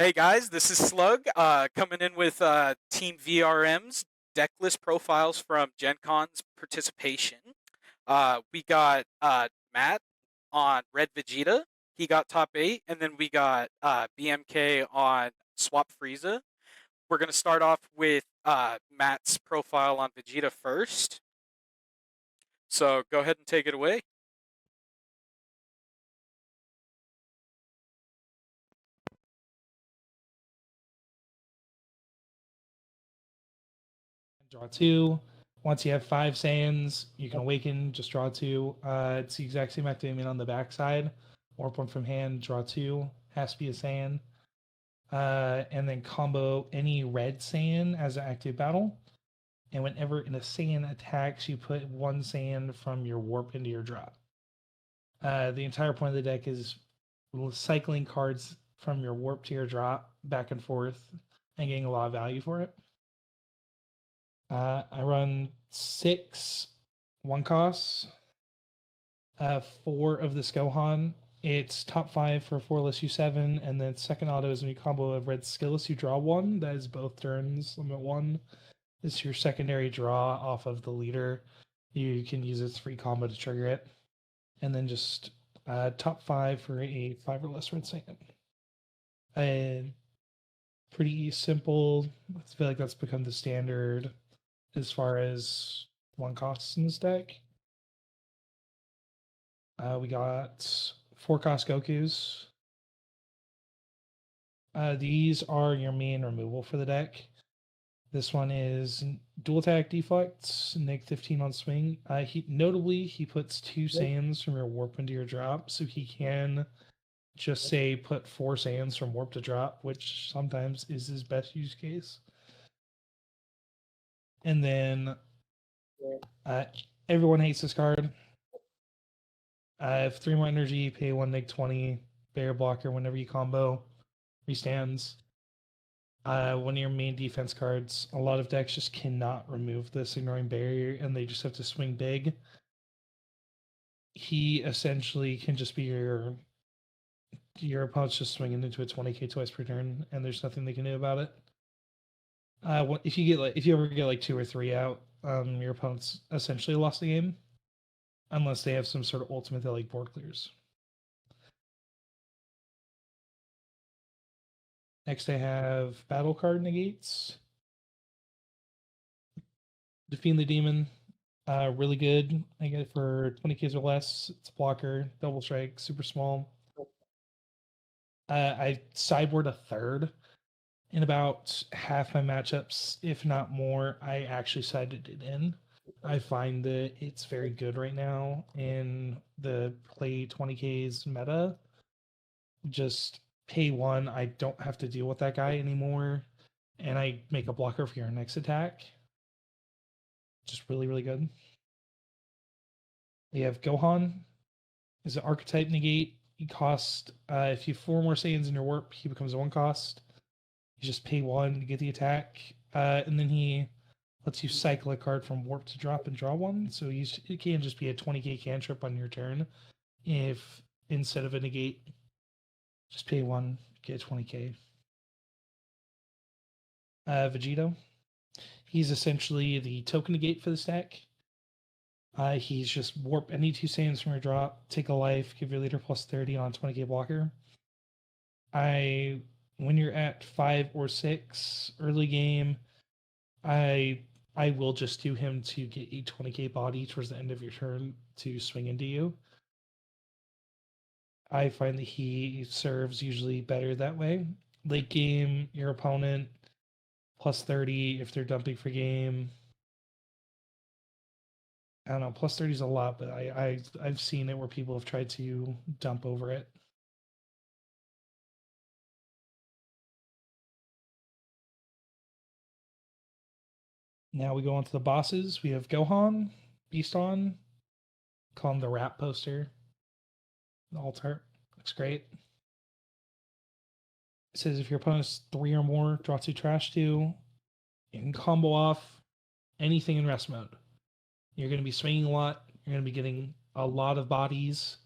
Hey guys, this is Slug coming in with Team VRM's decklist profiles from GenCon's participation. We got Matt on Red Vegeta. He got top 8. And then we got BMK on Swap Frieza. We're going to start off with Matt's profile on Vegeta first. So go ahead and take it away. Draw two. Once you have 5 Saiyans, you can awaken, just draw 2. It's the exact same activity on the backside. Warp 1 from hand, draw 2. Has to be a Saiyan. And then combo any red Saiyan as an active battle. And whenever a Saiyan attacks, you put 1 Saiyan from your warp into your drop. The entire point of the deck is cycling cards from your warp to your drop back and forth and getting a lot of value for it. I run 6 1 costs. 4 of this Gohan. It's top 5 for 4 less U7, and then second auto is when you combo a red skillless, you draw 1. That is both turns, limit 1. This is your secondary draw off of the leader. You can use its free combo to trigger it. And then just top 5 for a 5 or less red Saiyan. Pretty simple. I feel like that's become the standard as far as 1 costs in this deck. We got 4 cost Gokus. These are your main removal for the deck. This one is dual attack deflects, -15 on swing. Notably, he puts 2 Saiyans from your warp into your drop, so he can just say put 4 Saiyans from warp to drop, which sometimes is his best use case. And then everyone hates this card. If 3 more energy, pay 1 -20, barrier blocker whenever you combo, restands. One of your main defense cards. A lot of decks just cannot remove this ignoring barrier, and they just have to swing big. He essentially can just be your opponent's just swinging into a 20k twice per turn, and there's nothing they can do about it. If you ever get like 2 or 3 out, your opponent's essentially lost the game, unless they have some sort of ultimate that like board clears. Next, I have battle card negates. Defeating the demon, really good. I get it for 20Ks or less. It's a blocker, double strike, super small. I sideboard a third. In about half my matchups, if not more, I actually sided it in. I find that it's very good right now in the play 20Ks meta. Just pay 1, I don't have to deal with that guy anymore, and I make a blocker for your next attack. Just really, really good. We have Gohan. Is an archetype negate. He costs, if you have 4 more Saiyans in your warp, he becomes a 1 cost. You just pay 1 to get the attack, and then he lets you cycle a card from warp to drop and draw 1. So it can just be a 20k cantrip on your turn. If instead of a negate, just pay 1, get 20k. Vegeta. He's essentially the token negate for this deck. He's just warp any 2 Saiyans from your drop, take a life, give your leader plus 30 on 20k blocker. When you're at 5 or 6 early game, I will just do him to get a 20k body towards the end of your turn to swing into you. I find that he serves usually better that way. Late game, your opponent plus 30 if they're dumping for game. I don't know, plus 30 is a lot, but I've seen it where people have tried to dump over it. Now we go on to the bosses. We have Gohan, Beaston, call him the rap poster. The altar looks great. It says if your opponent's 3 or more, draw 2, trash 2. You can combo off anything in rest mode. You're going to be swinging a lot. You're going to be getting a lot of bodies.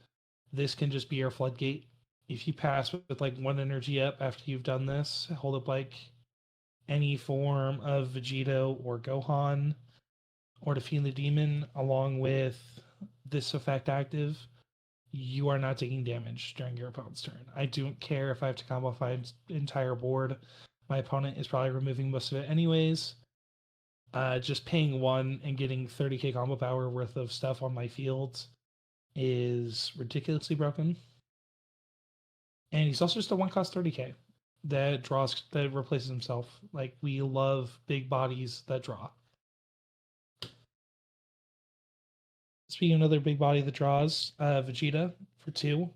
This can just be your floodgate. if you pass with like one energy up after you've done this, hold up like any form of Vegeta or Gohan or Defeating the Demon along with this effect active, you are not taking damage during your opponent's turn. I don't care if I have to combo fight entire board. My opponent is probably removing most of it anyways. Just paying one and getting 30k combo power worth of stuff on my field is ridiculously broken. And he's also just a one cost 30k that replaces himself. Like we love big bodies that draw. Speaking of another big body that draws, Vegeta for 2.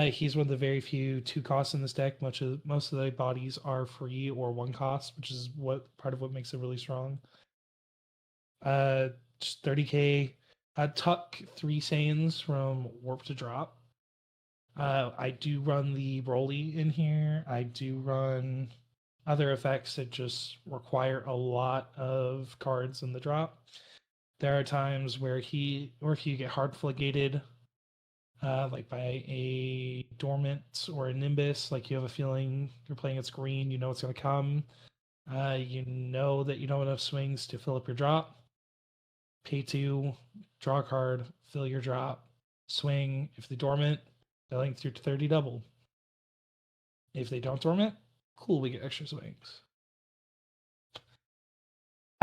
He's one of the very few 2 costs in this deck. Most of the bodies are free or 1 cost, which is what part of what makes it really strong. Just 30k. Tuck 3 Saiyans from Warp to drop. I do run the Broly in here. I do run other effects that just require a lot of cards in the drop. There are times where if you get hard gated, like by a dormant or a nimbus, like you have a feeling you're playing its green, you know it's going to come. You know that you don't have enough swings to fill up your drop. Pay 2, draw a card, fill your drop, swing. If they dormant, filling through to 30 double. If they don't dormant, cool, we get extra swings.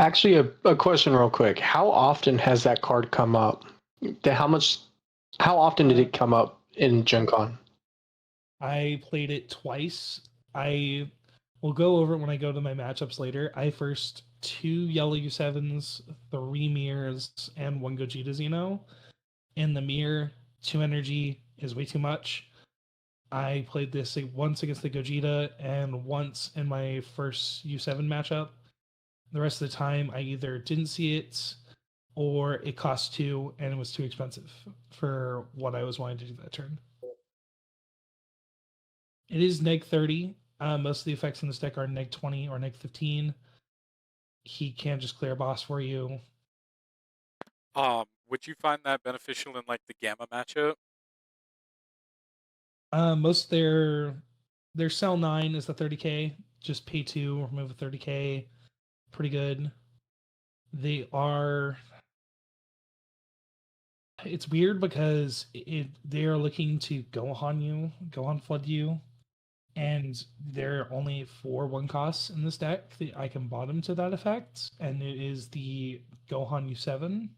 Actually, a question real quick. How often has that card come up? How often did it come up in Gen Con? I played it twice. I will go over it when I go to my matchups later. I first 2 yellow U7s, 3 mirrors, and 1 Gogeta Xeno. In the mirror, 2 energy is way too much. I played this once against the Gogeta and once in my first U7 matchup. The rest of the time, I either didn't see it or it cost 2 and it was too expensive for what I was wanting to do that turn. It is neg 30. Most of the effects in this deck are neg 20 or neg 15. He can just clear a boss for you. Would you find that beneficial in like the Gamma matchup? Most their cell 9 is the 30k. Just pay 2, remove a 30k. Pretty good. They are. It's weird because they are looking to Gohan flood you, and there are only 4 1 costs in this deck that I can bottom to that effect, and it is the Gohan U7.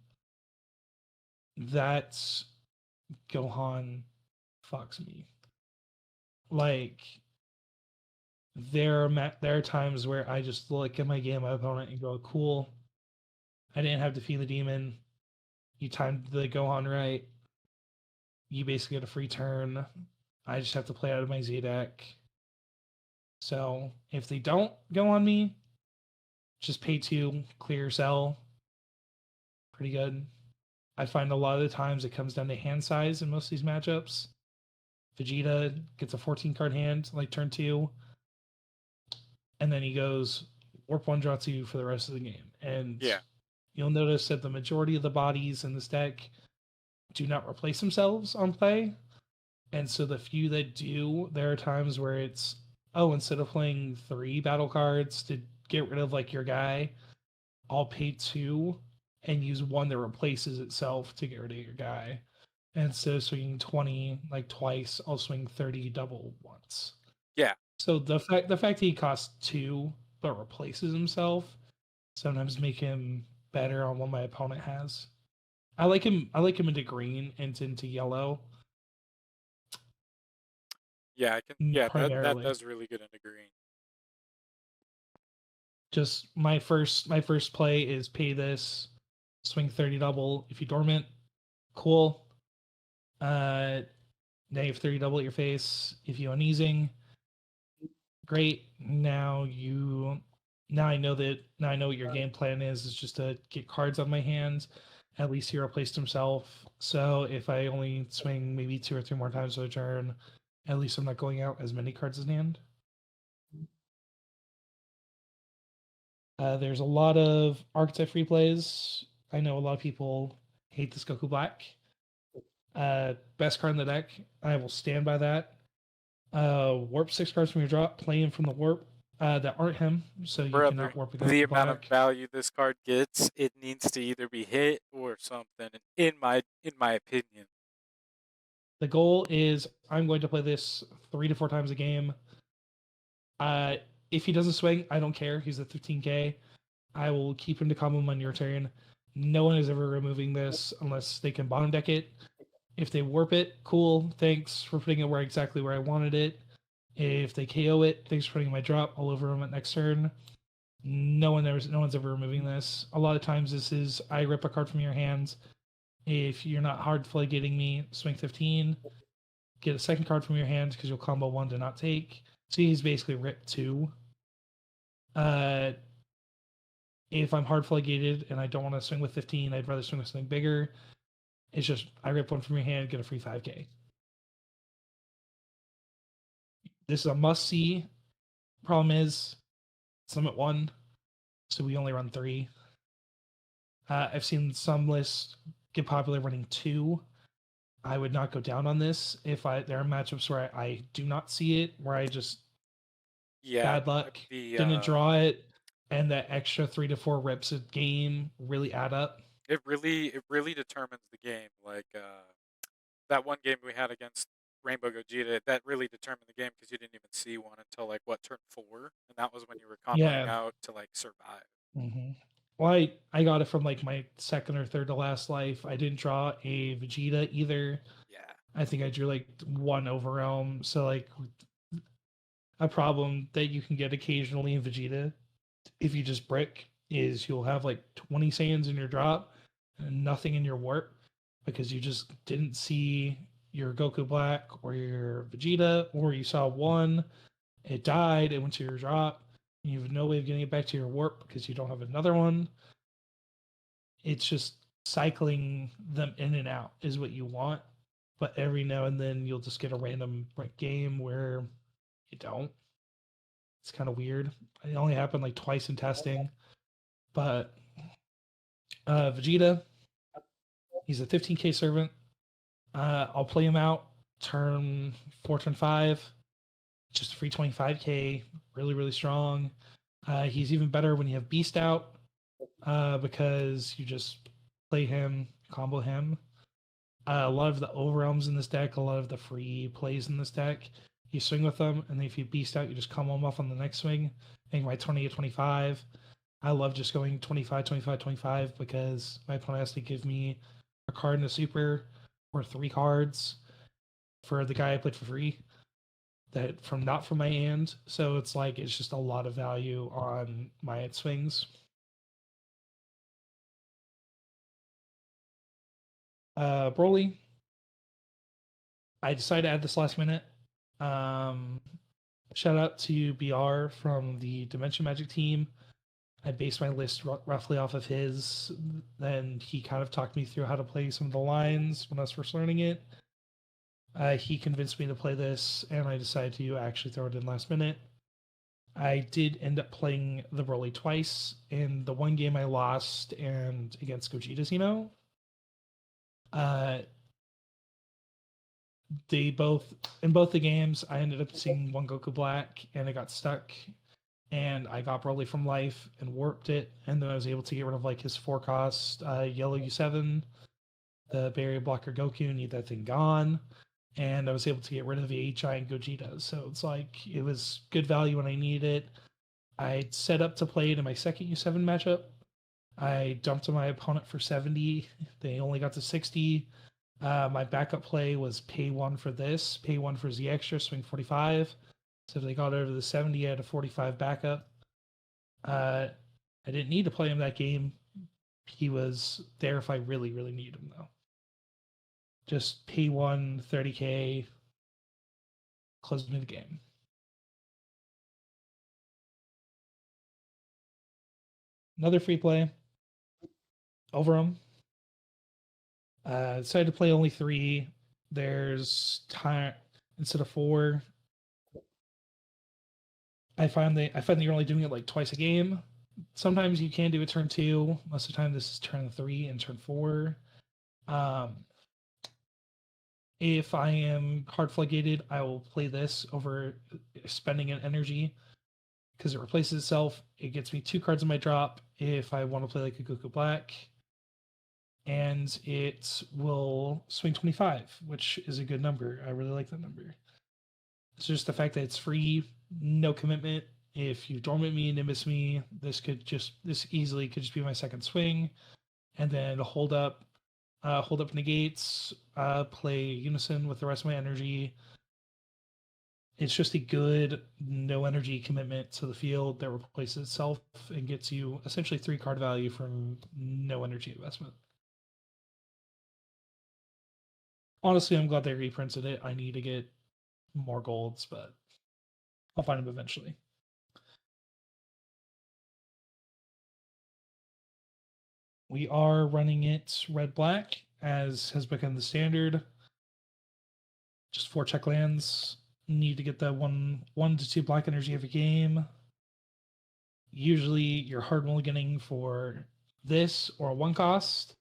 That's Gohan fucks me. Like there are times where I just look at my game, my opponent, and go, "Cool, I didn't have to feed the demon. You timed the Gohan right. You basically get a free turn. I just have to play out of my Z deck." So if they don't go on me, just pay 2, clear cell. Pretty good. I find a lot of the times it comes down to hand size in most of these matchups. Vegeta gets a 14 card hand, like turn 2, and then he goes Warp 1, draw 2 for the rest of the game. And Yeah. you'll notice that the majority of the bodies in this deck do not replace themselves on play. And so the few that do, there are times where it's, oh, instead of playing 3 battle cards to get rid of like your guy, I'll pay 2 and use 1 that replaces itself to get rid of your guy. And instead of swinging 20 like twice, I'll swing 30 double once. Yeah. So the fact he costs 2 but replaces himself sometimes make him better on what my opponent has. I like him into green and into yellow. Yeah, I can. Yeah, that primarily. does really good into green. Just my first play is pay this, swing 30 double. If you dormant, cool. Negative 30 double at your face. If you uneasing, great. Now I know what your game plan is just to get cards on my hands. At least he replaced himself. So if I only swing maybe 2 or 3 more times a turn, at least I'm not going out as many cards in hand. There's a lot of archetype free plays. I know a lot of people hate this Goku Black. Best card in the deck. I will stand by that. Warp 6 cards from your drop, playing from the warp that aren't him, so you Brother, cannot warp a the Goku amount of Black. value this card gets, it needs to either be hit or something. In my opinion, The goal is I'm going to play this 3 to 4 times a game. Uh, if he doesn't swing, I don't care. He's at 15k. I will keep him to combo him on your turn. No one is ever removing this unless they can bottom deck it. If they warp it, cool. Thanks for putting it exactly where I wanted it. If they KO it, thanks for putting my drop all over them at next turn. No one's ever removing this. A lot of times this is I rip a card from your hands. If you're not hard play getting me, swing 15, get a second card from your hand because you'll combo one to not take. So he's basically rip two. If I'm hard play gated and I don't want to swing with 15, I'd rather swing with something bigger. It's just I rip one from your hand, get a free 5k. This is a must see. Problem is, it's limit 1, so we only run 3. I've seen some lists get popular running 2. I would not go down on this if there are matchups where I do not see it, where I just yeah, bad luck, the didn't draw it, and that extra 3 to 4 reps a game really add up. it really determines the game. Like that one game we had against Rainbow Gogeta, that really determined the game because you didn't even see one until like what turn 4, and that was when you were comboing Yeah. out to like survive. Mm-hmm. Well, I got it from like my second or third to last life. I didn't draw a Vegeta either. Yeah, I think I drew like 1 Overwhelm. So like a problem that you can get occasionally in Vegeta if you just brick is you'll have like 20 Saiyans in your drop and nothing in your warp because you just didn't see your Goku Black or your Vegeta, or you saw one, it died, it went to your drop, and you have no way of getting it back to your warp because you don't have another one. It's just cycling them in and out is what you want, but every now and then you'll just get a random brick game where you don't. It's kind of weird. It only happened like twice in testing, but Vegeta, he's a 15k servant. I'll play him out turn 4, turn 5, just a free 25k, really, really strong. He's even better when you have Beast out because you just play him, combo him. A lot of the overwhelms in this deck, a lot of the free plays in this deck, you swing with them, and then if you Beast out, you just combo them off on the next swing, make my 20 to 25. I love just going 25, 25, 25 because my opponent has to give me a card and a super or 3 cards for the guy I played for free that from not from my hand. So it's like it's just a lot of value on my swings. Broly, I decided to add this last minute. Shout out to BR from the Dimension Magic team. I based my list roughly off of his. Then he kind of talked me through how to play some of the lines when I was first learning it. He convinced me to play this, and I decided to actually throw it in last minute. I did end up playing the Broly twice. In the one game I lost and against Gogeta's, they both in both the games I ended up seeing one Goku Black and it got stuck, and I got Broly from life and warped it, and then I was able to get rid of like his 4-cost yellow U7, the barrier blocker Goku, need that thing gone, and I was able to get rid of the HI and Gogeta. So it's like it was good value when I needed it. I set up to play it in my second U7 matchup. I dumped my opponent for 70. They only got to 60. My backup play was pay 1 for this, pay 1 for Z extra, swing 45. So if they got over the 70, I had a 45 backup. I didn't need to play him that game. He was there if I really, really need him, though. Just pay 1, 30k, close me the game. Another free play. Over him. Decided to play only 3. There's time instead of 4. I find that you're only doing it like twice a game. Sometimes you can do a turn 2. Most of the time, this is turn 3 and turn 4. If I am hard floodgated, I will play this over spending an energy because it replaces itself. It gets me 2 cards in my drop if I want to play like a Goku Black. And it will swing 25, which is a good number. I really like that number. It's just the fact that it's free, no commitment. If you dormant me, nimbus me, this easily could just be my second swing, and then hold up negates, play unison with the rest of my energy. It's just a good no energy commitment to the field that replaces itself and gets you essentially 3 card value from no energy investment. Honestly, I'm glad they reprinted it. I need to get more golds, but I'll find them eventually. We are running it red-black, as has become the standard. Just 4 check lands. Need to get that 1 to 2 black energy every game. Usually you're hard mulliganing for this or 1 cost.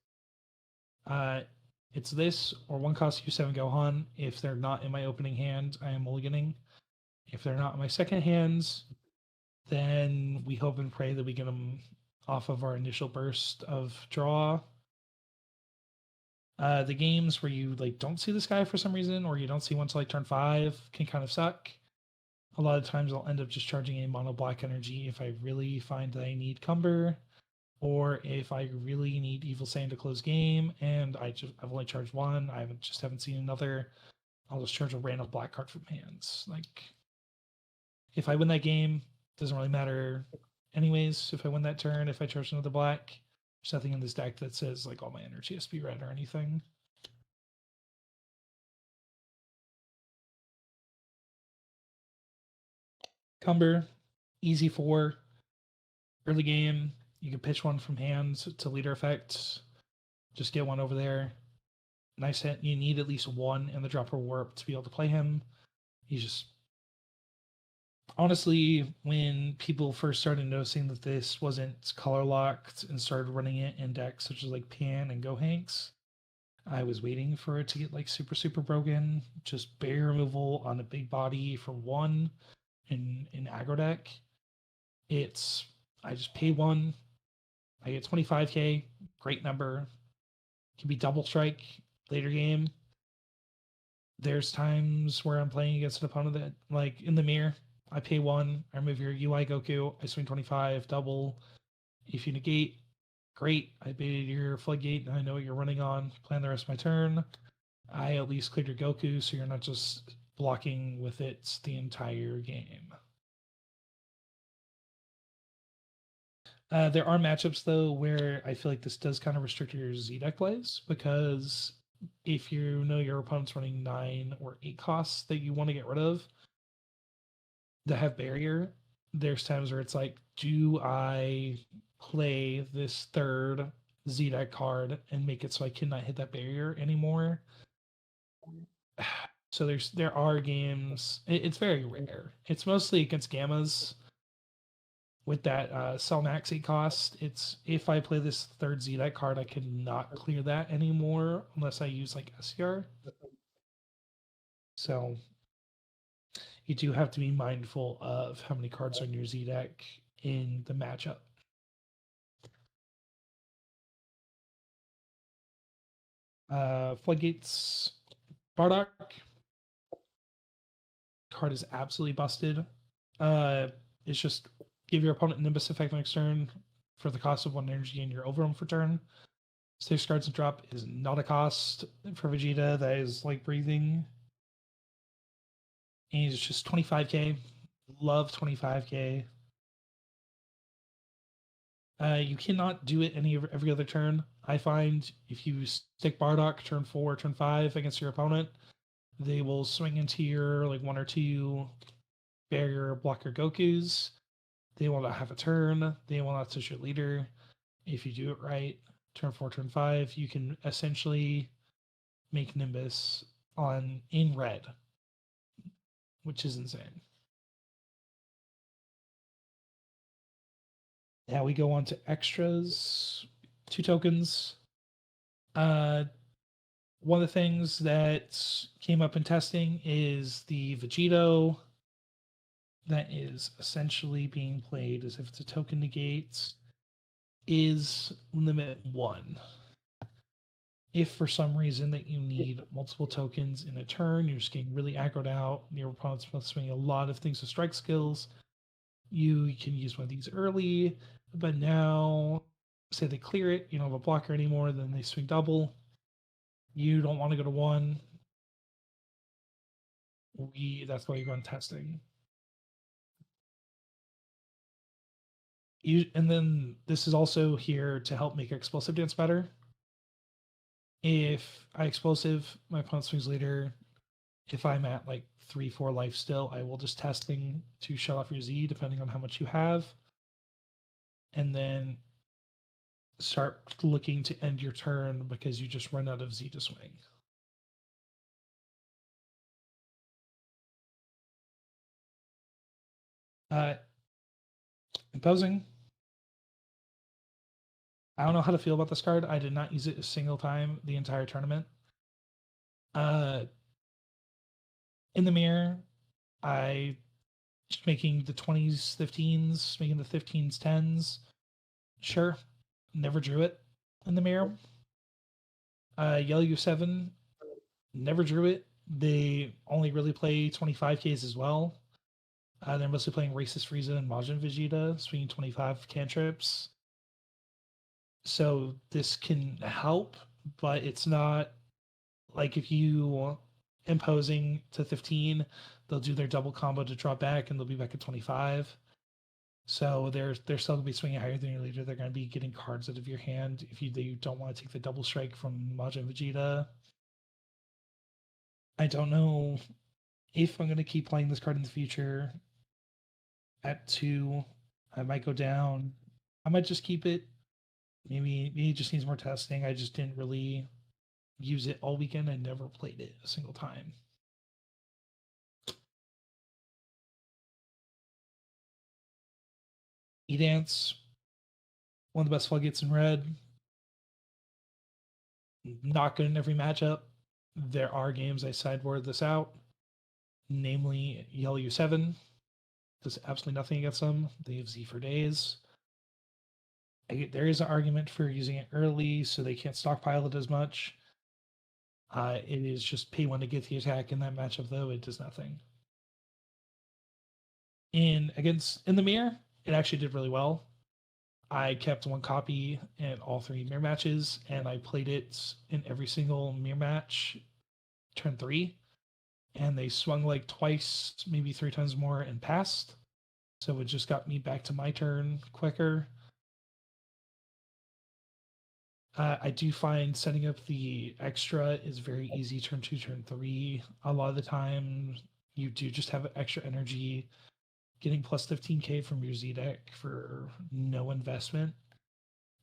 It's this or 1 cost U7 Gohan. If they're not in my opening hand, I am mulliganing. If they're not in my second hands, then we hope and pray that we get them off of our initial burst of draw. The games where you like don't see this guy for some reason, or you don't see one till like turn 5, can kind of suck. A lot of times I'll end up just charging a mono black energy if I really find that I need Cumber, or if I really need Evil Sand to close game and I've only charged 1, I haven't seen another. I'll just charge a random black card from hands. Like, if I win that game, doesn't really matter anyways. If I win that turn, if I charge another black, there's nothing in this deck that says like all my energy has to be red or anything. Cumber, easy 4. Early game, you can pitch 1 from hand to leader effect. Just get 1 over there. Nice hit. You need at least 1 in the dropper warp to be able to play him. He's just honestly, when people first started noticing that this wasn't color locked and started running it in decks such as like Pan and Gohanks, I was waiting for it to get like super broken. Just barrier removal on a big body for 1 in aggro deck. I just pay 1, I get 25k, great number. Can be double strike later game. There's times where I'm playing against an opponent that, like in the mirror, I pay 1, I remove your UI Goku, I swing 25, double. If you negate, great. I baited your floodgate and I know what you're running on. Plan the rest of my turn. I at least cleared your Goku, so you're not just blocking with it the entire game. There are matchups though where I feel like this does kind of restrict your Z deck plays, because if you know your opponent's running 9 or 8 costs that you want to get rid of that have barrier, there's times where it's like, do I play this third Z deck card and make it so I cannot hit that barrier anymore? So there are games. It's very rare. It's mostly against gammas with that sell max 8 cost. It's if I play this third Z deck card, I cannot clear that anymore unless I use like SCR. So you do have to be mindful of how many cards are in your Z deck in the matchup. Floodgates, Bardock. Card is absolutely busted. It's just give your opponent Nimbus effect next turn for the cost of 1 energy and your overwhelm for turn. 6 cards to drop is not a cost for Vegeta. That is like breathing. And he's just 25k. Love 25k. You cannot do it every other turn. I find if you stick Bardock turn 4, turn 5 against your opponent, they will swing into your like 1 or 2 barrier blocker Gokus. They will not have a turn. They will not touch your leader. If you do it right, turn 4, turn 5, you can essentially make Nimbus in red, which is insane. Now we go on to extras. 2 tokens. one of the things that came up in testing is the Vegito that is essentially being played as if it's a token negate is limit 1. If for some reason that you need multiple tokens in a turn, you're just getting really aggroed out, your opponent's swinging a lot of things with strike skills, you can use one of these early, but now, say they clear it, you don't have a blocker anymore, then they swing double, you don't want to go to 1, that's why you run testing. And then this is also here to help make explosive dance better. If I explosive, my opponent swings later. If I'm at like 3-4 life still, I will just testing to shut off your Z depending on how much you have. And then start looking to end your turn because you just run out of Z to swing. Imposing. I don't know how to feel about this card. I did not use it a single time the entire tournament. In the mirror, I just making the 20s, 15s, making the 15s, 10s. Sure. Never drew it in the mirror. Yellow U7, never drew it. They only really play 25Ks as well. They're mostly playing Racist Frieza and Majin Vegeta, swinging 25 cantrips. So this can help, but it's not like if you imposing to 15, they'll do their double combo to drop back and they'll be back at 25. So they're still going to be swinging higher than your leader. They're going to be getting cards out of your hand if you don't want to take the double strike from Majin Vegeta. I don't know if I'm going to keep playing this card in the future. At 2, I might go down. I might just keep it. Maybe it just needs more testing. I just didn't really use it all weekend. I never played it a single time. E-Dance, one of the best floodgates in red. Not good in every matchup. There are games I sideboard this out, namely Yellow U7. Does absolutely nothing against them. They have Z for days. There is an argument for using it early so they can't stockpile it as much. It is just pay 1 to get the attack in that matchup, though. It does nothing. In the mirror, it actually did really well. I kept 1 copy in all 3 mirror matches, and I played it in every single mirror match turn 3. And they swung like twice, maybe 3 times more and passed. So it just got me back to my turn quicker. I do find setting up the extra is very easy turn 2, turn 3. A lot of the time, you do just have extra energy. Getting plus 15k from your Z deck for no investment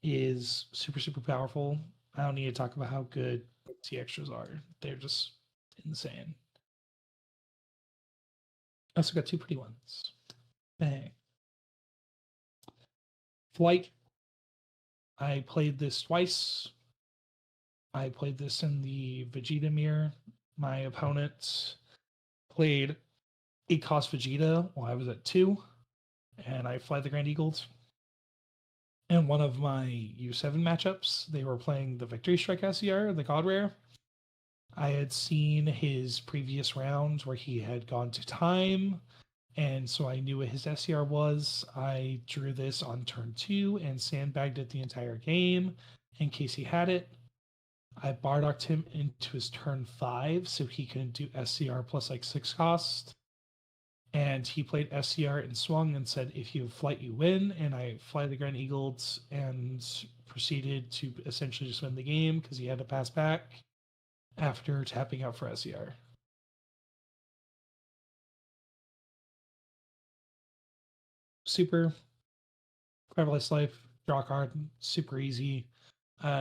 is super, super powerful. I don't need to talk about how good Z extras are. They're just insane. I also got 2 pretty ones. Bang. Flight. I played this twice. I played this in the Vegeta mirror. My opponent played 8 cost Vegeta while I was at 2, and I fly the Grand Eagles. And one of my U7 matchups, they were playing the Victory Strike SCR, the God Rare. I had seen his previous rounds where he had gone to time, and so I knew what his SCR was. I drew this on turn 2 and sandbagged it the entire game in case he had it. I Bardocked him into his turn 5 so he couldn't do SCR plus like 6 cost. And he played SCR and swung and said, if you flight, you win. And I fly the Grand Eagles and proceeded to essentially just win the game because he had to pass back after tapping out for SCR. Super. Fiberless Life, draw a card, super easy.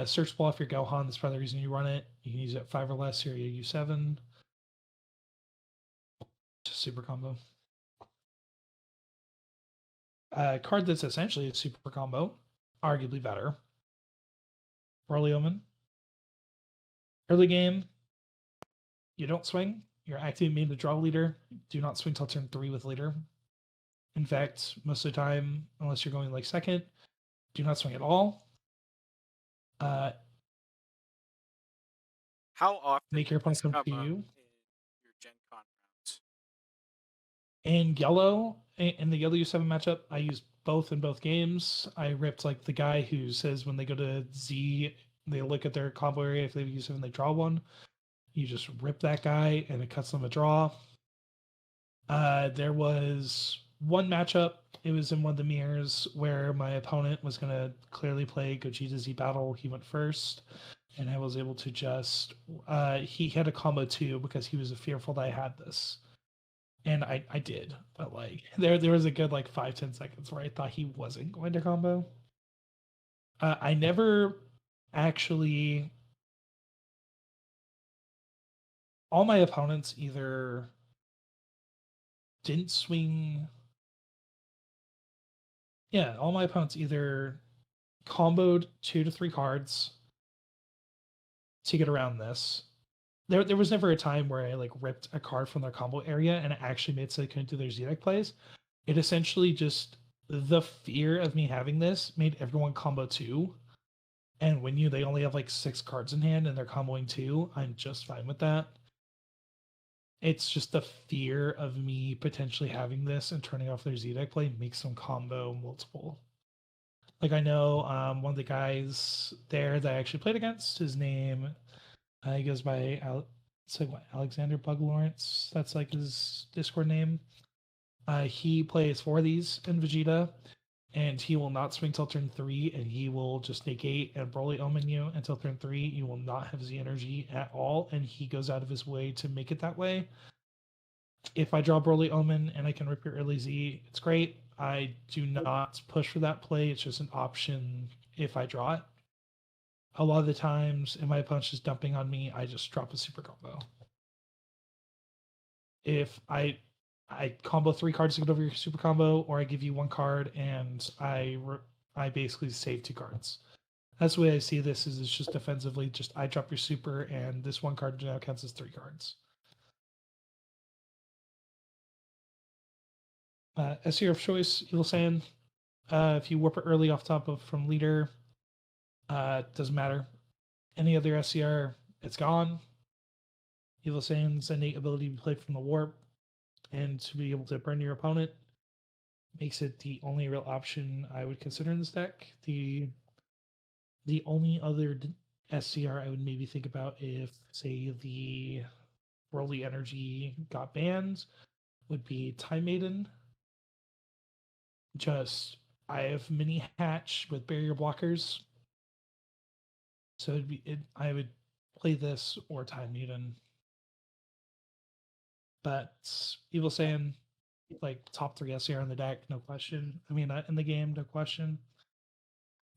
Search ball off your Gohan, that's probably the reason you run it. You can use it at 5 or less, or you U7. Just super combo. Card that's essentially a super combo, arguably better. Early Omen. Early game, you don't swing. You're activating main to draw leader. Do not swing till turn 3 with leader. In fact, most of the time, unless you're going like second, do not swing at all. How often Make your does opponent this come come to up you. in your Gen Con rounds? In yellow, in the yellow U7 matchup, I used both in both games. I ripped like the guy who says when they go to Z, they look at their combo area. If they use it and they draw one, you just rip that guy and it cuts them a draw. There was one matchup. It was in one of the mirrors where my opponent was going to clearly play Gogeta Z battle. He went first, and I was able to just. He had a combo too because he was fearful that I had this, and I did. But like there was a good like 5-10 seconds where I thought he wasn't going to combo. I never actually. All my opponents either didn't swing. Yeah, all my opponents either comboed 2 to 3 cards to get around this. There was never a time where I like ripped a card from their combo area and it actually made so they couldn't do their Z-Deck plays. It essentially just the fear of me having this made everyone combo 2. And when they only have like 6 cards in hand and they're comboing 2, I'm just fine with that. It's just the fear of me potentially having this and turning off their Z-Deck play makes them combo multiple. Like I know one of the guys there that I actually played against, his name, he goes by it's like what, Alexander Bug Lawrence. That's like his Discord name. He plays 4 of these in Vegeta, and he will not swing till turn 3, and he will just negate and Broly Omen you until turn 3. You will not have Z energy at all, and he goes out of his way to make it that way. If I draw Broly Omen and I can rip your early Z, it's great. I do not push for that play. It's just an option if I draw it. A lot of the times, if my opponent's just dumping on me, I just drop a super combo. If I combo 3 cards to get over your super combo, or I give you 1 card and I basically save 2 cards. That's the way I see this. Is it's just defensively, just I drop your super, and this 1 card now counts as 3 cards. SCR of choice, Evil Saiyan. If you warp it early off top of from leader, doesn't matter. Any other SCR, it's gone. Evil Saiyan's innate ability to play from the warp and to be able to burn your opponent makes it the only real option I would consider in this deck. The only other SCR I would maybe think about if, say, the Broly Energy got banned would be Time Maiden. Just I have mini hatch with barrier blockers, so I would play this or Time Maiden. But Evil Saiyan, like top 3 SCR in the deck, no question. I mean, in the game, no question.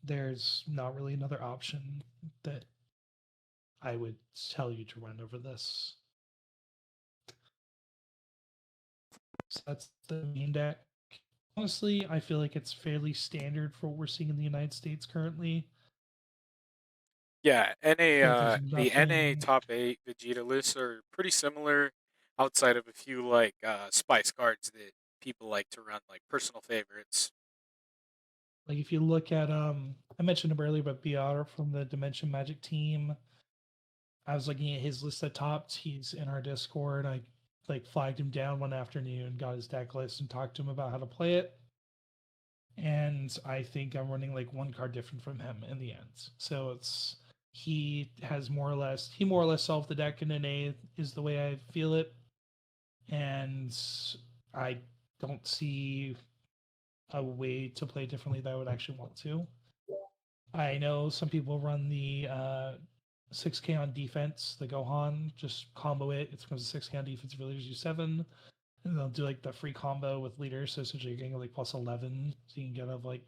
There's not really another option that I would tell you to run over this. So that's the main deck. Honestly, I feel like it's fairly standard for what we're seeing in the United States currently. Yeah, There's the NA nothing top 8 Vegeta lists are pretty similar, outside of a few like spice cards that people like to run, like personal favorites. like if you look at I mentioned him earlier, but BR from the Dimension Magic team. I was looking at his list at tops. He's in our Discord. I like flagged him down one afternoon, got his deck list, and talked to him about how to play it. And I think I'm running like 1 card different from him in the end. So he more or less solved the deck in NA is the way I feel it. And I don't see a way to play differently that I would actually want to. I know some people run the 6K on defense, the Gohan, just combo it. It becomes a 6K on defense if leaders use 7. And they'll do like the free combo with leaders. So essentially you're getting like plus 11. So you can get like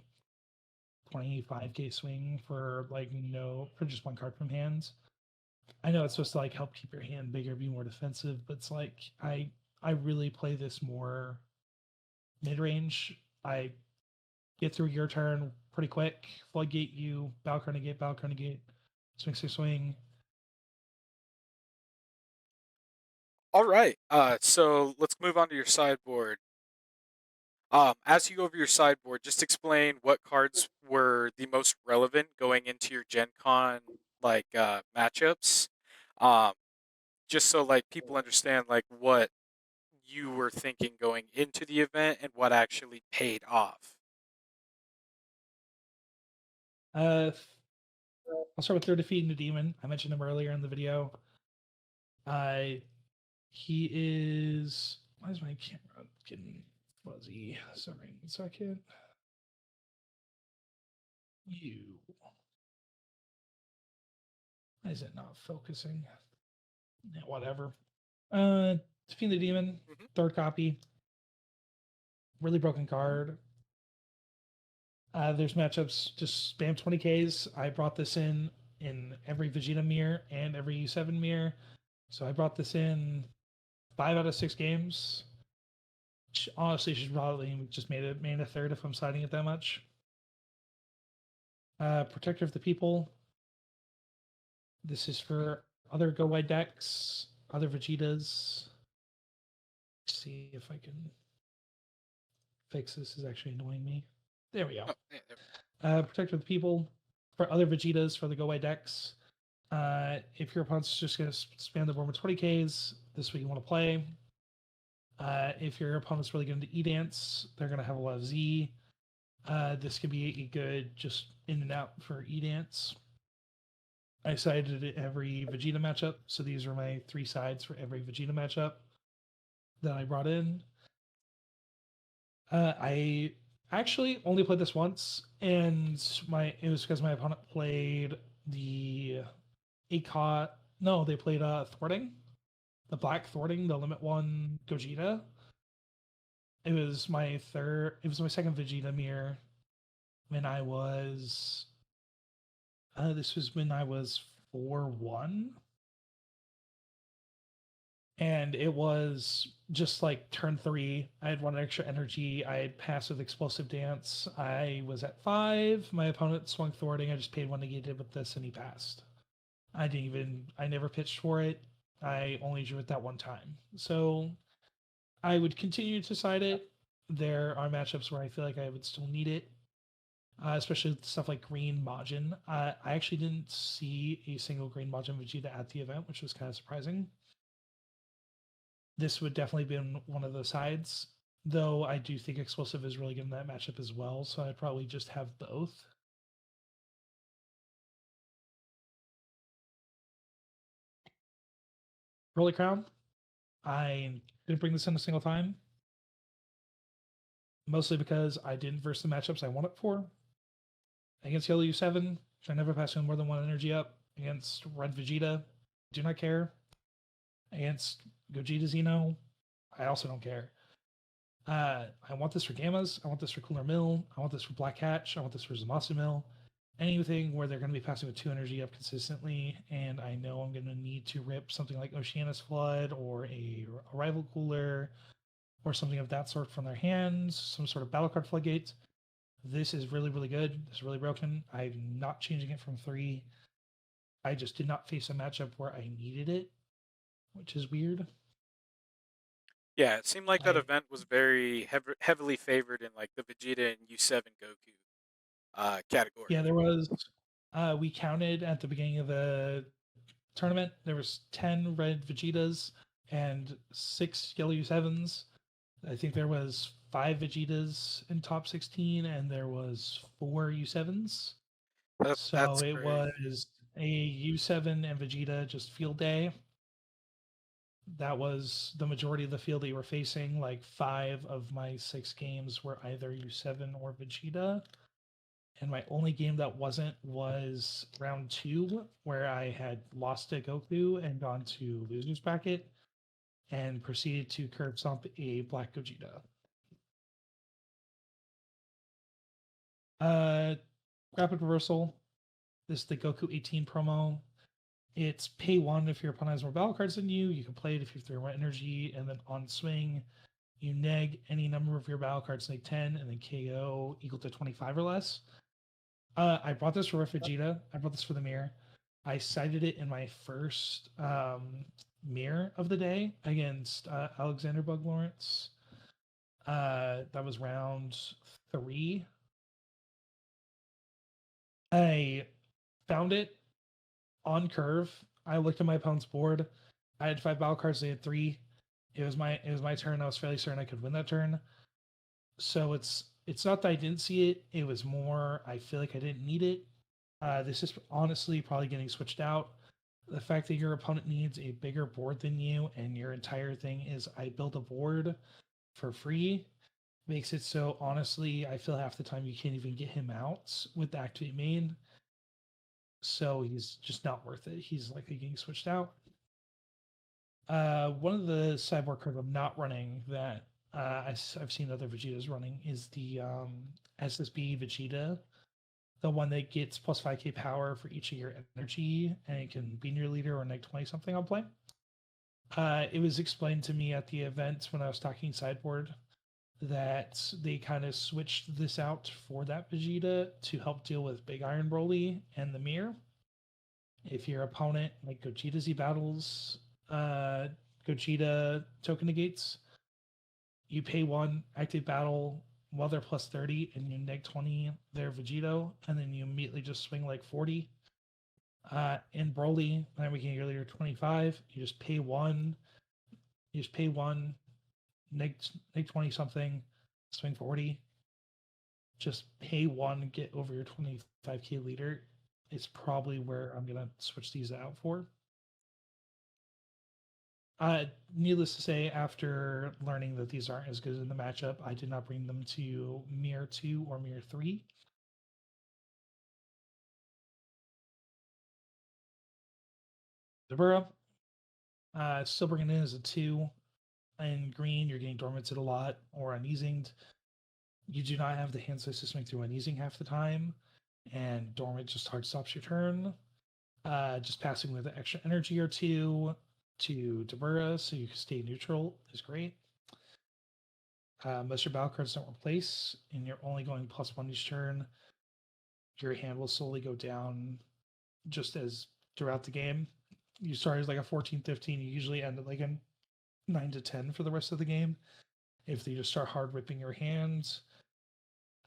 25K swing for for just 1 card from hands. I know it's supposed to like help keep your hand bigger, be more defensive, but it's like I really play this more mid range. I get through your turn pretty quick, floodgate you, Balcarnegate, swing, swing, swing. All right. So let's move on to your sideboard. As you go over your sideboard, just explain what cards were the most relevant going into your Gen Con matchups. Um, just so like people understand like what you were thinking going into the event and what actually paid off. Uh, I'll start with third defeating the demon. I mentioned him earlier in the video. He is. Why is my camera getting fuzzy? Sorry, 1 second. You. Why is it not focusing? Yeah, whatever. Defeating the demon. Mhm. Third copy. Really broken card. There's matchups. Just spam 20Ks. I brought this in every Vegeta mirror and every U7 mirror. So I brought this in 5 out of 6 games. Honestly, should probably just made a third if I'm siding it that much. Protector of the People. This is for other Go Wide decks, other Vegetas. Let's see if I can fix this. This is actually annoying me. There we go. Oh, yeah, there- Protector of the People for other Vegetas for the Go Wide decks. If your opponent's just going to spam the board with 20Ks, this is what you want to play. If your opponent's really going to E-Dance, they're going to have a lot of Z. This could be a good just in and out for E-Dance. I sided it every Vegeta matchup, so these are my 3 sides for every Vegeta matchup that I brought in. I actually only played this once, and it was because my opponent played the ACOT. No, they played Thwarting, the Black Thwarting, the Limit 1 Gogeta. It was my second Vegeta mirror when I was. This was when I was 4-1. And it was just like turn 3. I had 1 extra energy. I had passive explosive dance. I was at 5. My opponent swung thwarting. I just paid 1 negated with this, and he passed. I never pitched for it. I only drew it that 1 time. So I would continue to side it. There are matchups where I feel like I would still need it, especially stuff like Green Majin. I actually didn't see a single Green Majin Vegeta at the event, which was kind of surprising. This would definitely be one of the sides, though I do think explosive is really good in that matchup as well, so I'd probably just have both. Rolly Crown, I didn't bring this in a single time, mostly because I didn't verse the matchups I want it for. Against Yellow U7, I never pass in more than 1 energy up. Against Red Vegeta, do not care. Against Gogeta Xeno, I also don't care. I want this for Gammas. I want this for Cooler Mill. I want this for Black Hatch. I want this for Zamasu Mill. Anything where they're going to be passing with 2 energy up consistently, and I know I'm going to need to rip something like Oceanus Flood or a Rival Cooler or something of that sort from their hands, some sort of Battle Card Floodgate. This is really, really good. This is really broken. I'm not changing it from 3. I just did not face a matchup where I needed it, which is weird. Yeah, it seemed like that event was very heavily favored in like the Vegeta and U7 Goku category. Yeah, there was. We counted at the beginning of the tournament. There was 10 red Vegetas and 6 yellow U7s. I think there was 5 Vegetas in top 16, and there was 4 U7s. So That's it great. was a U7 and Vegeta just field day. That was the majority of the field that you were facing. Like 5 of my 6 games were either U7 or Vegeta. And my only game that wasn't was round 2, where I had lost to Goku and gone to losers bracket and proceeded to curb stomp a Black Gogeta. Rapid Reversal. This is the Goku 18 promo. It's pay 1 if your opponent has more battle cards than you. You can play it if you have 3 more energy, and then on swing, you neg any number of your battle cards, like 10, and then KO equal to 25 or less. I brought this for Vegeta. I brought this for the mirror. I cited it in my first mirror of the day against Alexander Bug Lawrence. That was round 3. I found it on curve. I looked at my opponent's board. I had 5 battle cards. They had 3. It was my turn. I was fairly certain I could win that turn. So it's not that I didn't see it. It was more I feel like I didn't need it. This is honestly probably getting switched out. The fact that your opponent needs a bigger board than you and your entire thing is I built a board for free makes it so honestly I feel half the time you can't even get him out with the activate main. So he's just not worth it. He's likely getting switched out. One of the cyborg cards I'm not running that I've seen other Vegetas running is the SSB Vegeta, the one that gets plus 5k power for each of your energy, and it can be your leader or neg 20 something on play. It was explained to me at the event when I was talking sideboard that they kind of switched this out for that Vegeta to help deal with Big Iron Broly and the Mirror. If your opponent, like Gogeta Z battles, Gogeta token negates, you pay 1, active battle while they're plus 30, and you neg 20 their Vegito, and then you immediately just swing like 40. In Broly, then we can get earlier 25. You just pay 1. You just pay 1, neg 20 something, swing 40. Just pay 1, get over your 25k leader. It's probably where I'm gonna switch these out for. Needless to say, after learning that these aren't as good in the matchup, I did not bring them to Mirror 2 or Mirror 3. Zabura, still bringing in as a 2. In green, you're getting dormanted a lot or uneasinged. You do not have the hand size to swing through uneasing half the time, and dormant just hard stops your turn. Just passing with an extra energy or 2 to Dabura so you can stay neutral is great. Most of your battle cards don't replace, and you're only going +1 each turn. Your hand will slowly go down just as throughout the game. You start as like a 14, 15, you usually end at like a 9 to 10 for the rest of the game. If they just start hard ripping your hands,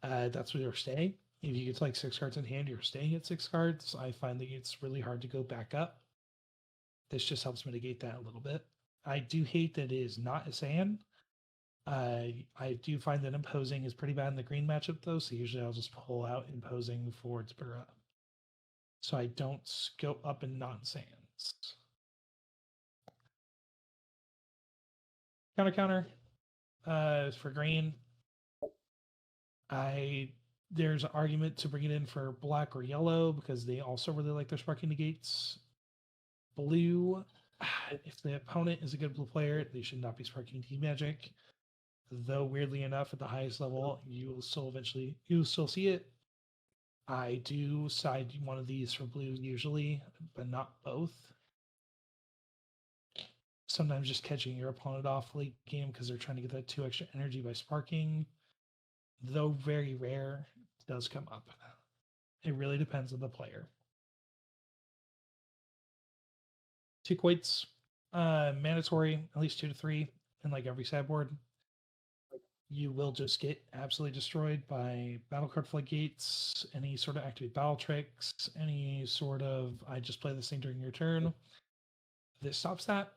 that's where you're staying. If you get to like 6 cards in hand, you're staying at 6 cards. I find that it's really hard to go back up. This just helps mitigate that a little bit. I do hate that it is not a Saiyan. I do find that imposing is pretty bad in the green matchup though, so usually I'll just pull out imposing for Tabura. So I don't go up in non-Saiyans. Counter. For green, there's an argument to bring it in for black or yellow because they also really like their sparking negates. Blue, if the opponent is a good blue player, they should not be sparking T-Magic. Though weirdly enough, at the highest level, you'll still see it. I do side one of these for blue usually, but not both. Sometimes just catching your opponent off late game because they're trying to get that 2 extra energy by sparking, though very rare, does come up. It really depends on the player. 2 quaits, mandatory, at least 2 to 3 in like every sideboard. You will just get absolutely destroyed by battle card floodgates, any sort of activate battle tricks, any sort of I just play this thing during your turn. This stops that.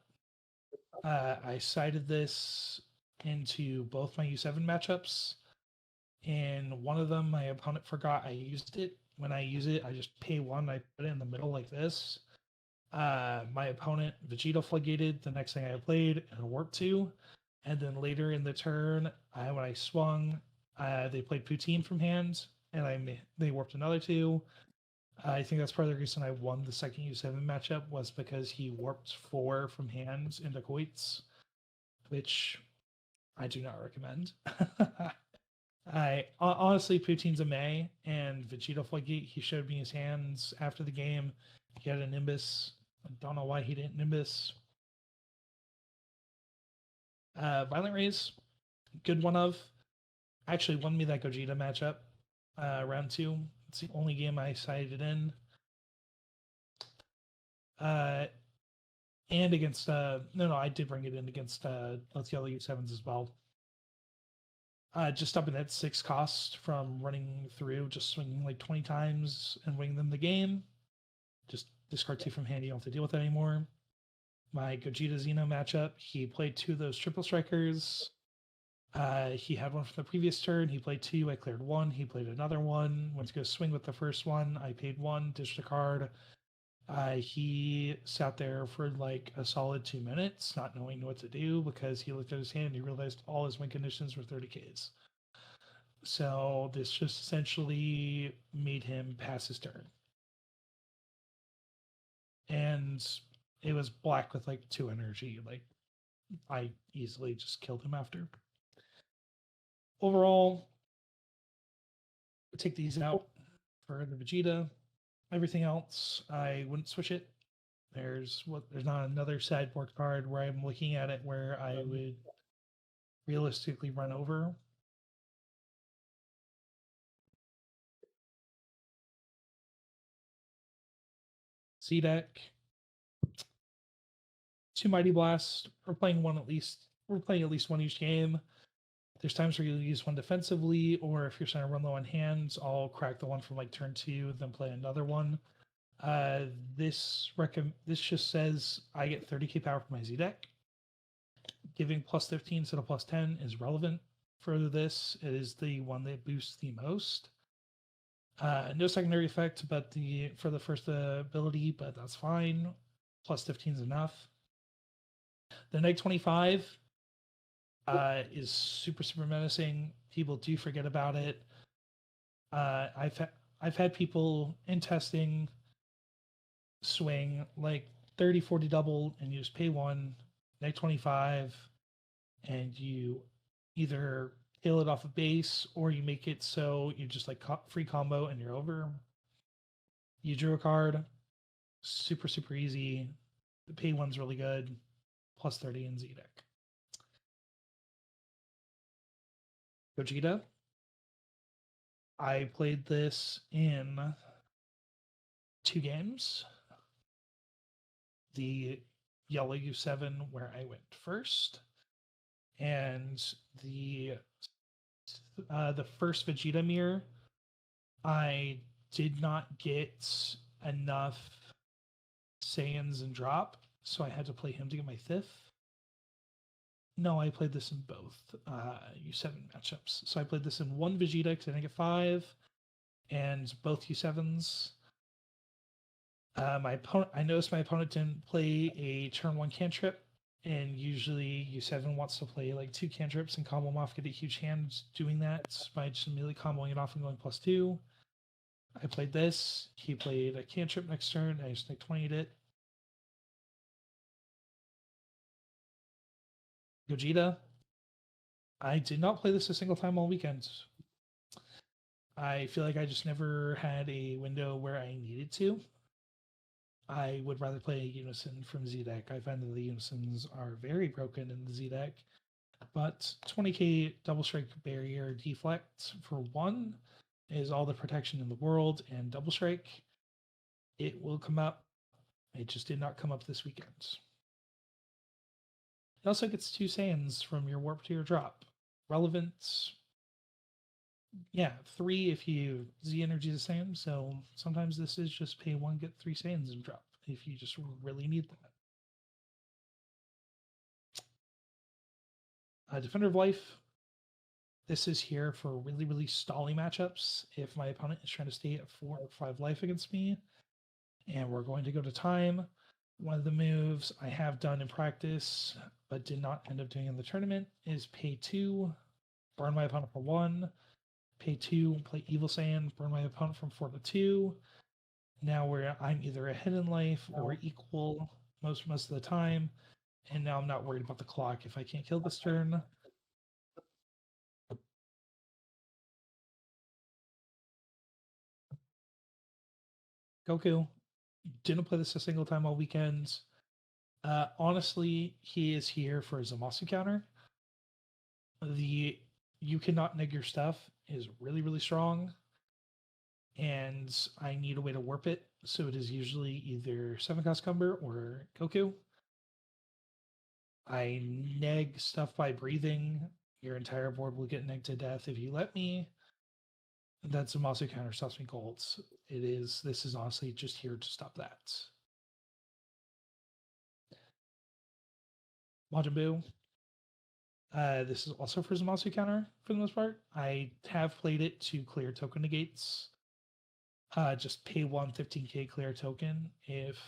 I sided this into both my U7 matchups. In one of them, my opponent forgot I used it. When I use it, I just pay 1, I put it in the middle like this. My opponent Vegeta floodgated the next thing I played and warped 2. And then later in the turn, when I swung, they played Poutine from hand, and they warped another 2. I think that's part of the reason I won the second U7 matchup was because he warped 4 from hands into quoits, which I do not recommend. I honestly, Poutine's a May, and Vegeta Floodgate, he showed me his hands after the game. He had a Nimbus. I don't know why he didn't Nimbus. Violent Rays, good one of. Actually won me that Gogeta matchup, round 2. It's the only game I sided in. And against no, I did bring it in against Let's Yellow U7s as well. Just upping that 6 cost from running through, just swinging like 20 times and winning them the game. Just discard 2 from hand, you don't have to deal with that anymore. My Gogeta Xeno matchup, he played 2 of those triple strikers. He had one from the previous turn. He played 2. I cleared 1. He played another one. Went to go swing with the first one. I paid 1, dished a card. He sat there for like a solid 2 minutes, not knowing what to do because he looked at his hand and he realized all his win conditions were 30Ks. So this just essentially made him pass his turn. And it was black with like 2 energy. Like, I easily just killed him after. Overall, take these out for the Vegeta. Everything else, I wouldn't switch it. There's not another sideboard card where I'm looking at it where I would realistically run over. C deck. 2 Mighty Blast. We're playing at least one each game. There's times where you'll use one defensively, or if you're trying to run low on hands, I'll crack the one from like turn 2, then play another one. This just says I get 30k power from my Z deck. Giving plus 15 instead of plus 10 is relevant for this. It is the one that boosts the most. No secondary effect, but for the first ability, but that's fine. Plus 15 is enough. The neg 25 is super menacing. People do forget about it. I've had people in testing swing like 30-40 double, and you just pay 1 neg 25, and you either kill it off a base or you make it so you just like free combo and you're over. You drew a card, super easy. The pay 1's really good, plus 30 in Z deck. Gogeta. I played this in 2 games. The Yellow U7 where I went first, and the first Vegeta mirror, I did not get enough Saiyans and drop, so I had to play him to get my 5th. No, I played this in both U7 matchups. So I played this in 1 Vegeta because I didn't get 5, and both U7s. I noticed my opponent didn't play a turn 1 cantrip, and usually U7 wants to play like 2 cantrips and combo them off, get a huge hand doing that by just immediately comboing it off and going plus 2. I played this. He played a cantrip next turn. I just like 20'd it. Gogeta. I did not play this a single time all weekend. I feel like I just never had a window where I needed to. I would rather play a Unison from Z deck. I find that the Unisons are very broken in the Z deck. But 20k double strike barrier deflect for 1 is all the protection in the world, and double strike, it will come up. It just did not come up this weekend. It also gets 2 Saiyans from your Warp to your drop. Relevance, yeah, 3 if you Z energy the same. So sometimes this is just pay 1, get 3 Saiyans and drop if you just really need that. Defender of Life. This is here for really stally matchups. If my opponent is trying to stay at 4 or 5 life against me, and we're going to go to time, one of the moves I have done in practice but did not end up doing in the tournament is pay 2, burn my opponent for 1, pay 2, play Evil Saiyan, burn my opponent from 4 to 2. Now where I'm either ahead in life or equal most of the time, and now I'm not worried about the clock if I can't kill this turn. Goku. Didn't play this a single time all weekend. Honestly, he is here for his Zamasu counter. The you cannot neg your stuff is really strong. and I need a way to warp it. So it is usually either 7-cost Cumber or Goku. I neg stuff by breathing. Your entire board will get negged to death if you let me. That's a Masu counter stops me golds. This is honestly just here to stop that. Majin Buu. This is also for Zamasu counter for the most part. I have played it to clear token negates. Just pay 15K clear token if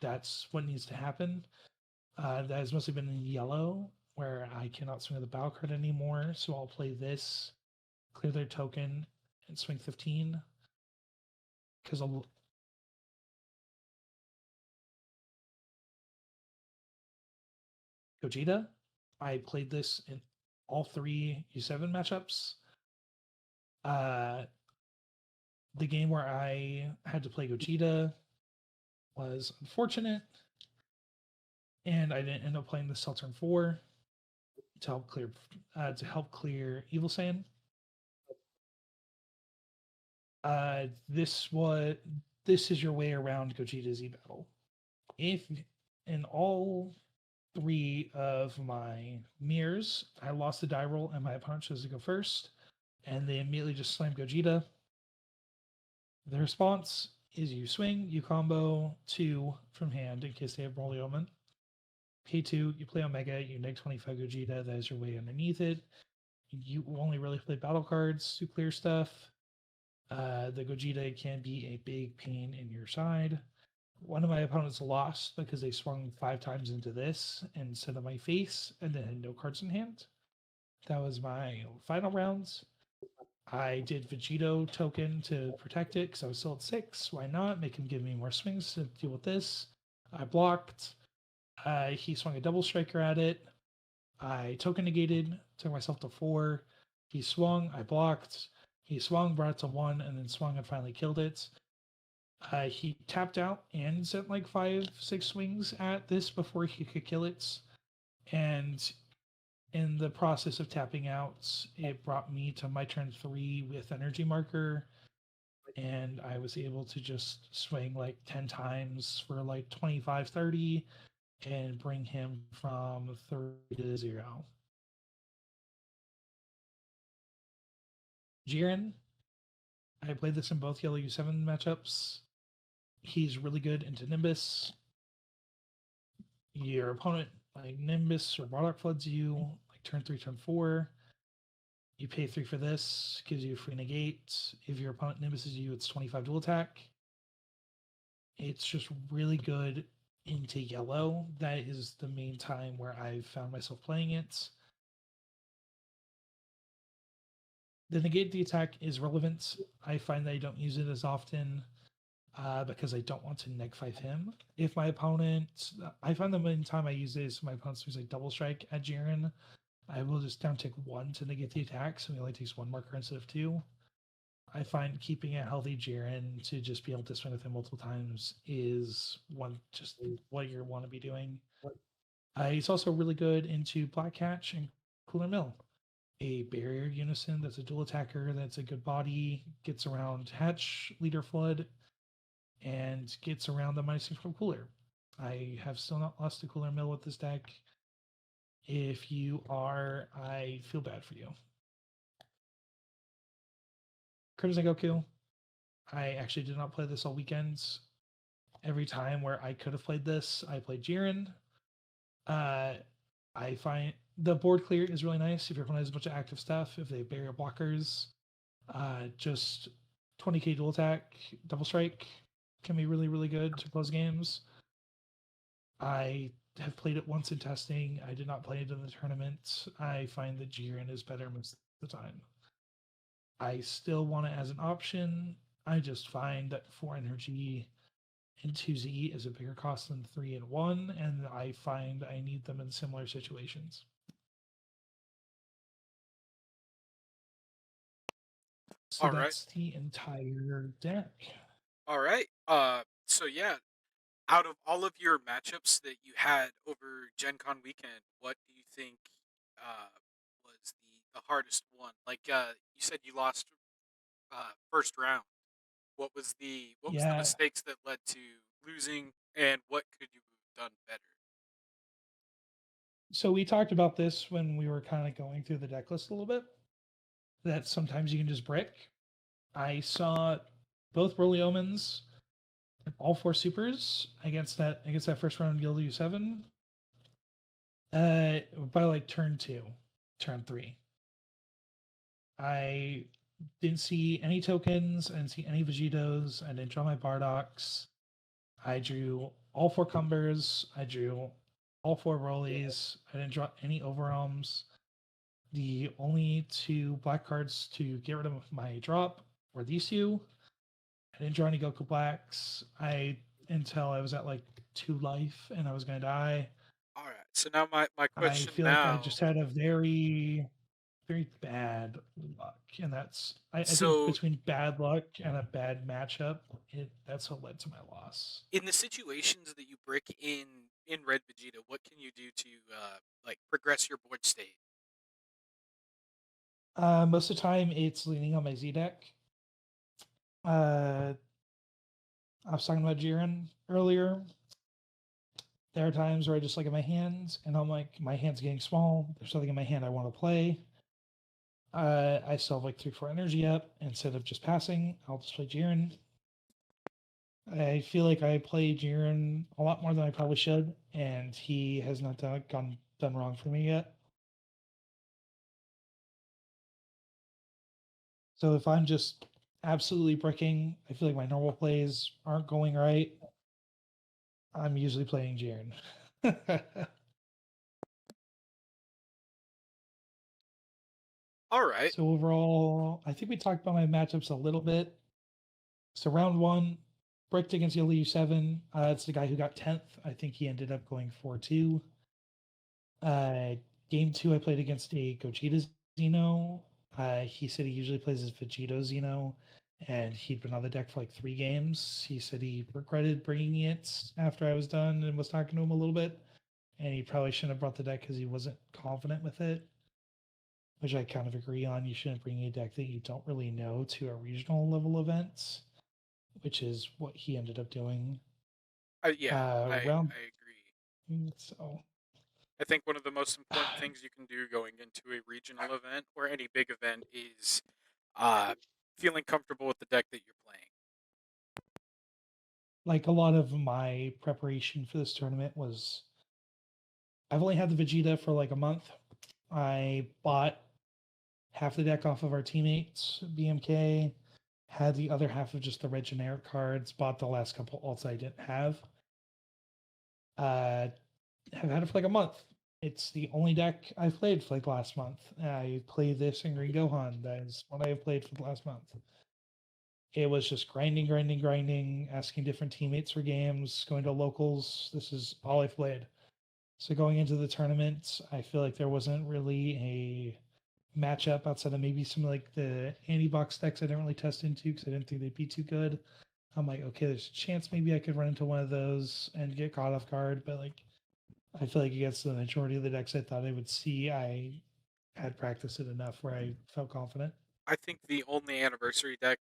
that's what needs to happen. That has mostly been in yellow, where I cannot swing the battle card anymore. So I'll play this, clear their token, and swing 15. Because Gogeta, I played this in all 3 U7 matchups. The game where I had to play Gogeta was unfortunate, and I didn't end up playing the Cell Turn 4 to help clear Evil Saiyan. This is your way around Gogeta's Z battle. If in all 3 of my mirrors, I lost the die roll and my opponent chose to go first, and they immediately just slam Gogeta. The response is you swing, you combo 2 from hand in case they have Broly Omen. Pay 2, you play Omega, you neg 25 Gogeta, that is your way underneath it. You only really play battle cards to clear stuff. The Gogeta can be a big pain in your side. One of my opponents lost because they swung 5 times into this instead of my face and then had no cards in hand. That was my final rounds. I did Vegito token to protect it because I was still at 6. Why not? Make him give me more swings to deal with this. I blocked. He swung a double striker at it. I token negated, took myself to 4. He swung, I blocked. He swung, brought it to 1, and then swung and finally killed it. He tapped out and sent like 5-6 swings at this before he could kill it. And in the process of tapping out, it brought me to my turn 3 with energy marker. And I was able to just swing like 10 times for like 25, 30 and bring him from 3 to 0. Jiren, I played this in both Yellow U7 matchups. He's really good into Nimbus. Your opponent, like Nimbus or Bardock floods you, like turn 3, turn 4. You pay 3 for this, gives you a free negate. If your opponent Nimbuses you, it's 25 dual attack. It's just really good into yellow. That is the main time where I've found myself playing it. The negate the attack is relevant. I find that I don't use it as often because I don't want to neg 5 him. If my opponent, I find the main time I use it is my opponent uses like double strike at Jiren. I will just down tick 1 to negate the attack, so he only takes 1 marker instead of 2. I find keeping a healthy Jiren to just be able to swing with him multiple times is just what you want to be doing. He's also really good into Black Catch and Cooler Mill. A barrier unison that's a dual attacker, that's a good body, gets around Hatch, Leader Flood, and gets around the -6 from Cooler. I have still not lost to Cooler Mill with this deck. If you are, I feel bad for you. Crimson Goku. I actually did not play this all weekends. Every time where I could have played this, I played Jiren. I find the board clear is really nice if your opponent has a bunch of active stuff. If they have barrier blockers, just 20k dual attack, double strike can be really, really good to close games. I have played it once in testing. I did not play it in the tournament. I find that Jiren is better most of the time. I still want it as an option. I just find that 4 energy and 2Z is a bigger cost than 3 and 1, and I find I need them in similar situations. So All right. that's the entire deck. All right. So yeah, out of all of your matchups that you had over Gen Con weekend, what do you think was the hardest one? Like you said you lost first round. What was the Yeah. mistakes that led to losing, and what could you have done better? So we talked about this when we were kind of going through the deck list a little bit. That sometimes you can just brick. I saw both Broly Omens, all four supers against that first round Guild U7. By like turn 2, turn 3. I didn't see any tokens, I didn't see any Vegetos, I didn't draw my Bardocs. I drew all four Cumbers, I drew all four Rollies, I didn't draw any Overwhelms. The only two black cards to get rid of my drop were these two. I didn't draw any Goku Blacks. Until I was at like 2 life and I was gonna die. All right. So now my I question feel like I now. just had a very, very bad luck, and I think So between bad luck and a bad matchup, that's what led to my loss. in the situations that you brick in Red Vegeta, what can you do to like progress your board state? Most of the time, it's leaning on my Z deck. I was talking about Jiren earlier. There are times where I just look at my hands and I'm like, my hand's getting small. There's something in my hand I want to play. I still have like 3-4 energy up. Instead of just passing, I'll just play Jiren. I feel like I play Jiren a lot more than I probably should, and he has not done wrong for me yet. So if I'm just absolutely bricking, I feel like my normal plays aren't going right. I'm usually playing Jiren. All right. So overall, I think we talked about my matchups a little bit. So round 1, bricked against Yoli U7. It's the guy who got 10th. I think he ended up going 4-2. Game 2, I played against a Gogeta Xeno. He said he usually plays as Vegito Xeno, and he'd been on the deck for like 3 games. He said he regretted bringing it after I was done and was talking to him a little bit, and he probably shouldn't have brought the deck because he wasn't confident with it, which I kind of agree on. You shouldn't bring a deck that you don't really know to a regional level event, which is what he ended up doing. Yeah, Round I agree. so I think one of the most important things you can do going into a regional event or any big event is uh, feeling comfortable with the deck that you're playing. like a lot of my preparation for this tournament was I've only had the Vegeta for like a month. I bought half the deck off of our teammates, BMK, had the other half of just the red generic cards, bought the last couple alts I didn't have. Have had it for like a month. It's the only deck I've played for like last month. I played this in Green Gohan. That is what I have played for the last month. It was just grinding, grinding, grinding, asking different teammates for games, going to locals. This is all I've played. So going into the tournament, I feel like there wasn't really a matchup outside of maybe some like the anti-box decks I didn't really test into because I didn't think they'd be too good. I'm like, okay, there's a chance maybe I could run into one of those and get caught off guard, but like I feel like against the majority of the decks I thought I would see, I had practiced it enough where I felt confident. I think the only anniversary deck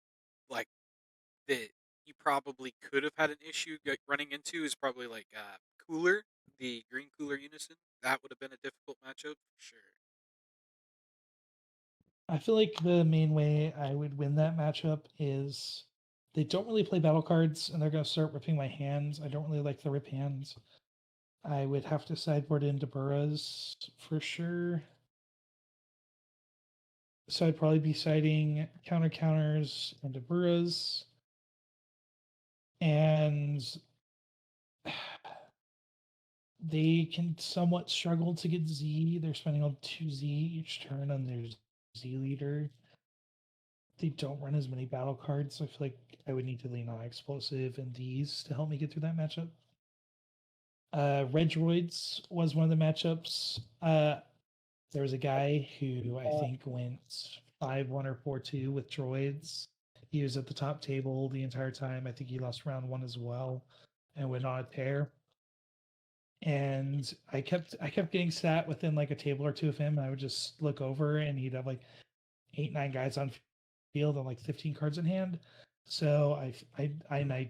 like that you probably could have had an issue running into is probably like Cooler, the Green Cooler Unison. That would have been a difficult matchup for sure. I feel like the main way I would win that matchup is they don't really play battle cards and they're going to start ripping my hands. I don't really like the rip hands. I would have to sideboard into Burras for sure. So I'd probably be siding counters into Burras. And they can somewhat struggle to get Z. They're spending on 2Z each turn on their Z leader. They don't run as many battle cards, so I feel like I would need to lean on explosive and these to help me get through that matchup. Red Droids was one of the matchups. There was a guy who I think went 5-1 or 4-2 with droids. He was at the top table the entire time. I think he lost round 1 as well and went on a tear. And I kept getting sat within like a table or two of him. And I would just look over and he'd have like 8-9 guys on field and like 15 cards in hand. So I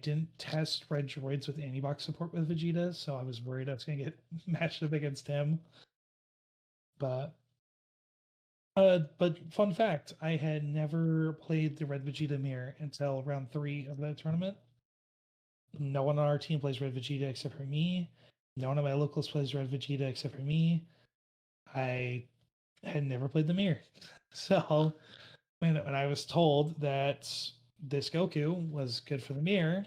didn't test Red Droids with Anti-Box support with Vegeta, so I was worried I was going to get matched up against him. But fun fact, I had never played the Red Vegeta mirror until round 3 of the tournament. No one on our team plays Red Vegeta except for me. No one of my locals plays Red Vegeta except for me. I had never played the mirror. So when I was told that this Goku was good for the mirror,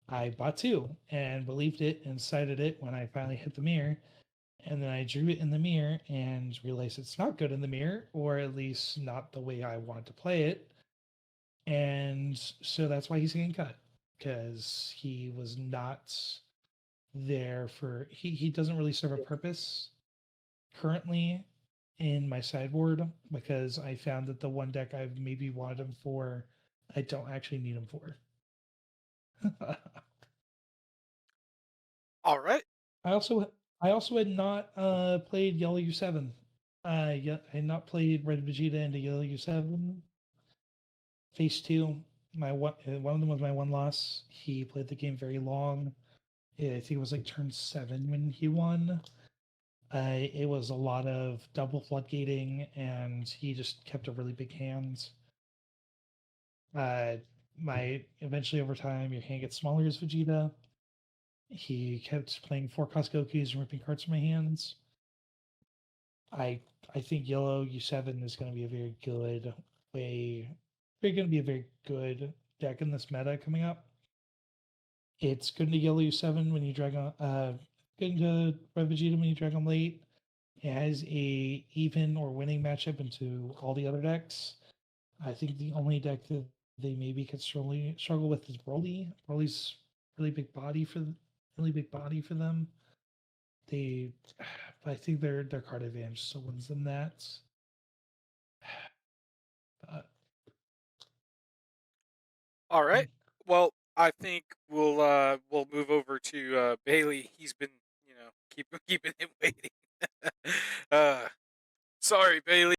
I bought 2 and believed it and cited it when I finally hit the mirror. And then I drew it in the mirror and realized it's not good in the mirror, or at least not the way I wanted to play it. And so that's why he's getting cut, because he was not there for he doesn't really serve a purpose currently in my sideboard, because I found that the one deck I've maybe wanted him for, I don't actually need him for. All right. I also had not played Yellow U7. I had not played Red Vegeta into Yellow U7. Phase 2, one of them was my one loss. He played the game very long. I think it was like turn 7 when he won. It was a lot of double floodgating, and he just kept a really big hand. My eventually over time, your hand gets smaller as Vegeta. He kept playing 4-cost Gokus and ripping cards from my hands. I I think Yellow U7 is going to be a very good way. They're going to be a very good deck in this meta coming up. It's good into Yellow U7 when you drag on. Good into Red Vegeta when you drag on late. It has a even or winning matchup into all the other decks. I think the only deck that they maybe could struggle with is Broly. Broly's really big body for them. They, I think their card advantage still wins them that. But All right. Well, I think we'll move over to Bailey. He's been keeping him waiting. uh, sorry, Bailey.